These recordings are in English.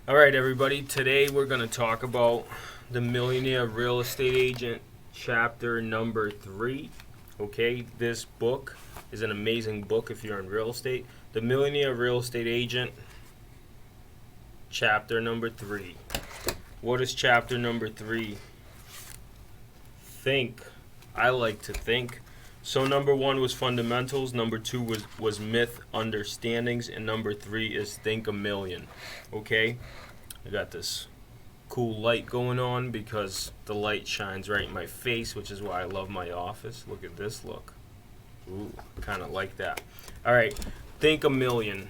All right, everybody. Today we're going to talk about the Millionaire Real Estate Agent, chapter number 3. Okay, this book is an amazing book if you're in real estate. The Millionaire Real Estate Agent, chapter number 3. What is chapter number 3? Think. I like to think. So number 1 was fundamentals, number 2 was myth understandings, and number 3 is think a million. Okay? I got this cool light going on because the light shines right in my face, which is why I love my office. Look at this look. Ooh, kind of like that. All right, think a million.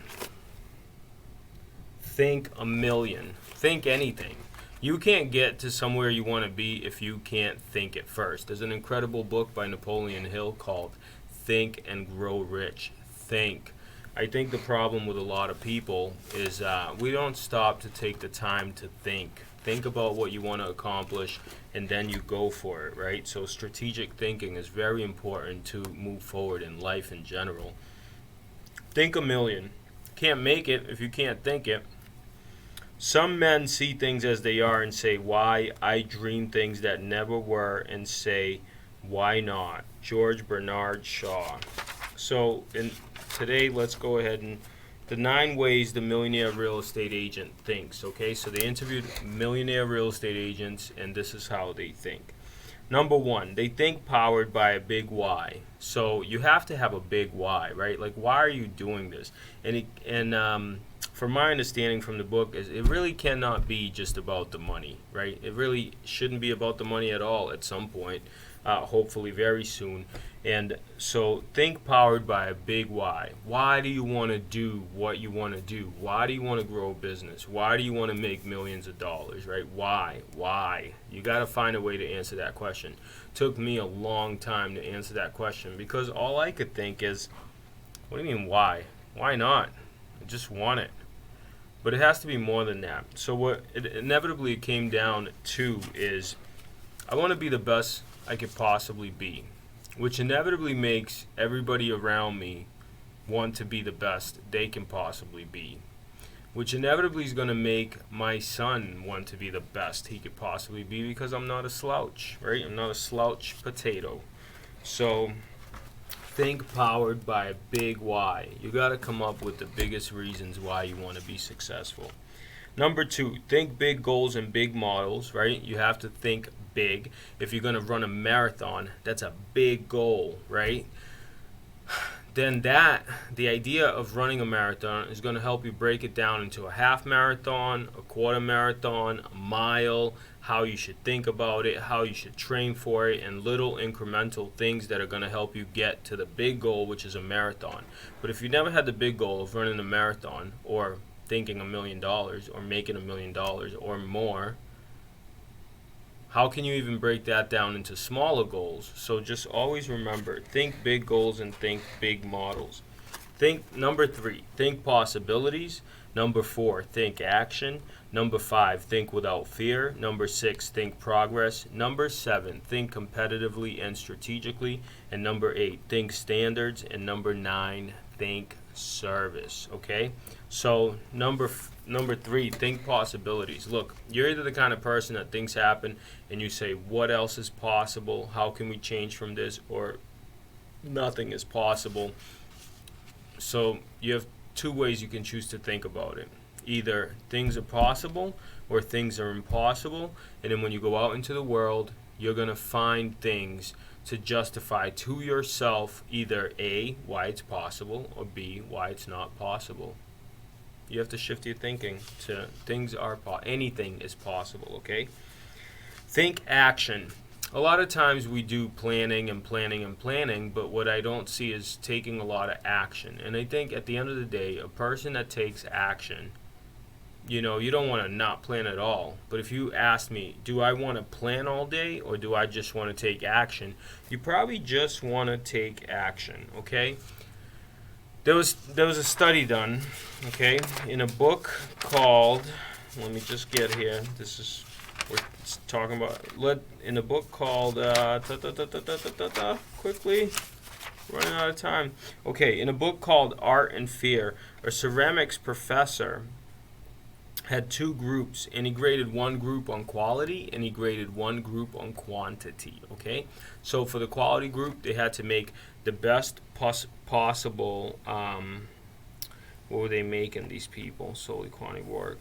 Think a million. Think anything. You can't get to somewhere you want to be if you can't think it first. There's an incredible book by Napoleon Hill called Think and Grow Rich. Think. I think the problem with a lot of people is we don't stop to take the time to think. Think about what you want to accomplish and then you go for it, right? So strategic thinking is very important to move forward in life in general. Think a million. Can't make it if you can't think it. Some men see things as they are and say, why? I dream things that never were and say, why not? George Bernard Shaw. So today, let's go ahead and the 9 ways the millionaire real estate agent thinks. Okay, so they interviewed millionaire real estate agents, and this is how they think. Number 1, they think powered by a big why. So you have to have a big why, right? Like, why are you doing this? And from my understanding from the book, is it really cannot be just about the money, right? It really shouldn't be about the money at all at some point, hopefully very soon. And so think powered by a big why. Why do you want to do what you want to do? Why do you want to grow a business? Why do you want to make millions of dollars, right? Why? You got to find a way to answer that question. Took me a long time to answer that question because all I could think is, what do you mean why? Why not? I just want it. But it has to be more than that. So what it inevitably came down to is I want to be the best I could possibly be, which inevitably makes everybody around me want to be the best they can possibly be, which inevitably is going to make my son want to be the best he could possibly be because I'm not a slouch, right? I'm not a slouch potato. So think powered by a big why. You got to come up with the biggest reasons why you want to be successful. Number 2, think big goals and big models, right? You have to think big. If you're going to run a marathon, that's a big goal, right? Then the idea of running a marathon is going to help you break it down into a half marathon, a quarter marathon, a mile, how you should think about it, how you should train for it, and little incremental things that are going to help you get to the big goal, which is a marathon. But if you never had the big goal of running a marathon or thinking $1 million or making $1 million or more, how can you even break that down into smaller goals? So just always remember, think big goals and think big models. Number 3, think possibilities. Number 4, think action. Number 5, think without fear. Number 6, think progress. Number 7, think competitively and strategically. And number 8, think standards. And number 9, think service. Okay? So number 3, think possibilities. Look, you're either the kind of person that things happen and you say, what else is possible? How can we change from this? Or nothing is possible. So you have 2 ways you can choose to think about it. Either things are possible or things are impossible. And then when you go out into the world, you're going to find things to justify to yourself either A, why it's possible, or B, why it's not possible. You have to shift your thinking to anything is possible, okay? Think action. A lot of times we do planning, but what I don't see is taking a lot of action. And I think at the end of the day, a person that takes action, you don't want to not plan at all. But if you ask me, do I want to plan all day or do I just want to take action? You probably just want to take action, okay? There was a study done, okay, in a book called, let me just get here, we're talking about, in a book called, quickly, running out of time. Okay, in a book called Art and Fear, a ceramics professor had two groups, and he graded one group on quality and he graded one group on quantity. Okay, so for the quality group, they had to make the best possible. What were they making, these people? Solely quantity work.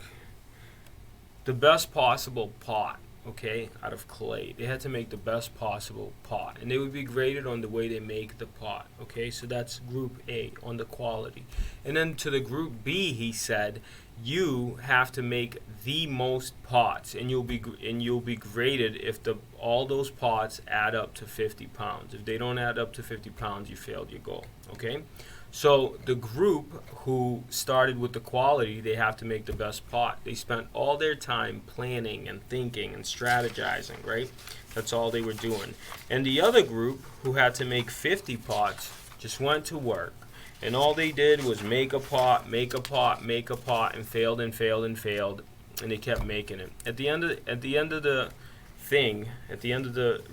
The best possible pot, okay, out of clay. They had to make the best possible pot, and they would be graded on the way they make the pot. Okay, so that's group A on the quality. And then to the group B, he said, you have to make the most pots, and you'll be graded if all those pots add up to 50 pounds. If they don't add up to 50 pounds, you failed your goal. Okay, so the group who started with the quality, they have to make the best pot. They spent all their time planning and thinking and strategizing, right? That's all they were doing. And the other group who had to make 50 pots just went to work. And all they did was make a pot, make a pot, make a pot, and failed and failed and failed, and they kept making it. At the end of the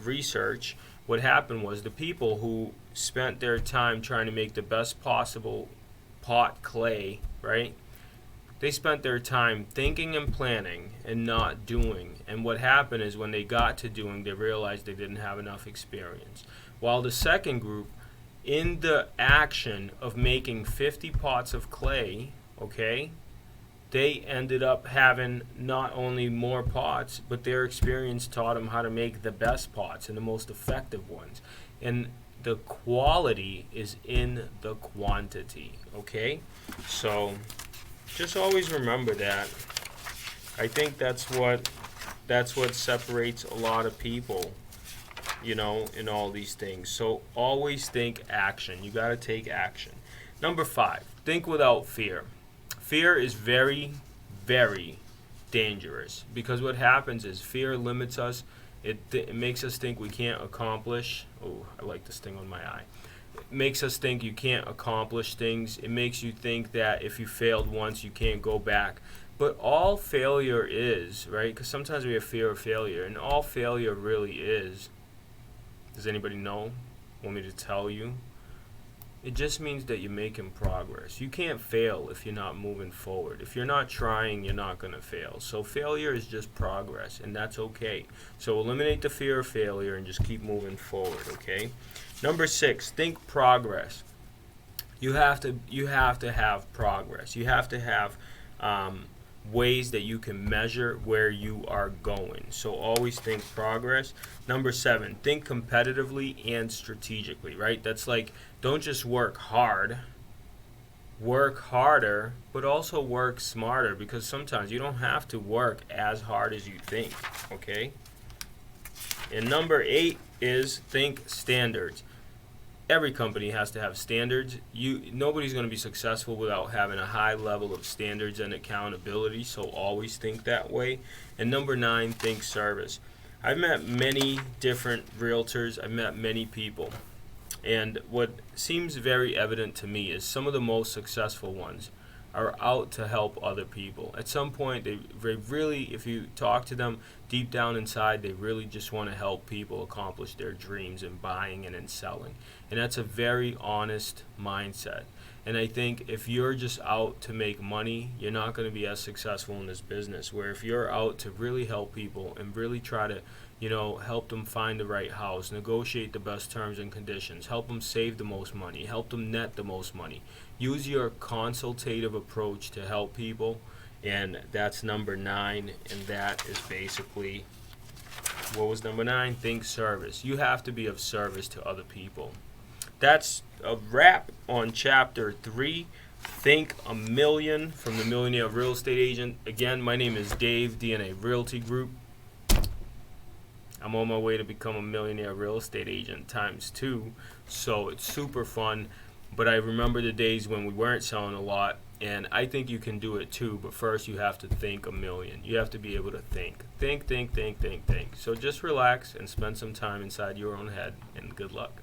research, what happened was the people who spent their time trying to make the best possible pot clay, right? They spent their time thinking and planning and not doing. And what happened is when they got to doing, they realized they didn't have enough experience. While the second group, in the action of making 50 pots of clay, okay, they ended up having not only more pots, but their experience taught them how to make the best pots and the most effective ones. And the quality is in the quantity, okay? So just always remember that. I think that's what separates a lot of people, you know, in all these things. So always think action. You got to take action. Number 5, think without fear. Fear is very, very dangerous, because what happens is fear limits us. It makes us think we can't accomplish. Oh, I like this thing on my eye. It makes us think you can't accomplish things. It makes you think that if you failed once, you can't go back. But all failure is, right? Because sometimes we have fear of failure, and all failure really is, does anybody know? Want me to tell you? It just means that you're making progress. You can't fail if you're not moving forward. If you're not trying, you're not going to fail. So failure is just progress, and that's okay. So eliminate the fear of failure and just keep moving forward, okay? Number 6, think progress. You have to have progress. You have to have ways that you can measure where you are going. So always think progress. Number 7, think competitively and strategically, right? That's like, don't just work hard, work harder, but also work smarter, because sometimes you don't have to work as hard as you think, okay? And number 8 is think standards. Every company has to have standards. Nobody's going to be successful without having a high level of standards and accountability, so always think that way. And number 9, think service. I've met many different realtors. I've met many people. And what seems very evident to me is some of the most successful ones are out to help other people. At some point, they really, if you talk to them deep down inside, they really just want to help people accomplish their dreams in buying and in selling. And that's a very honest mindset. And I think if you're just out to make money, you're not going to be as successful in this business. Where if you're out to really help people and really try to, help them find the right house, negotiate the best terms and conditions, help them save the most money, help them net the most money. Use your consultative approach to help people, and that's number 9, and that is basically, what was number 9? Think service. You have to be of service to other people. That's a wrap on chapter 3, Think a Million, from the Millionaire Real Estate Agent. Again, my name is Dave, DNA Realty Group. I'm on my way to become a millionaire real estate agent ×2, so it's super fun. But I remember the days when we weren't selling a lot, and I think you can do it too, but first you have to think a million. You have to be able to think. Think. So just relax and spend some time inside your own head, and good luck.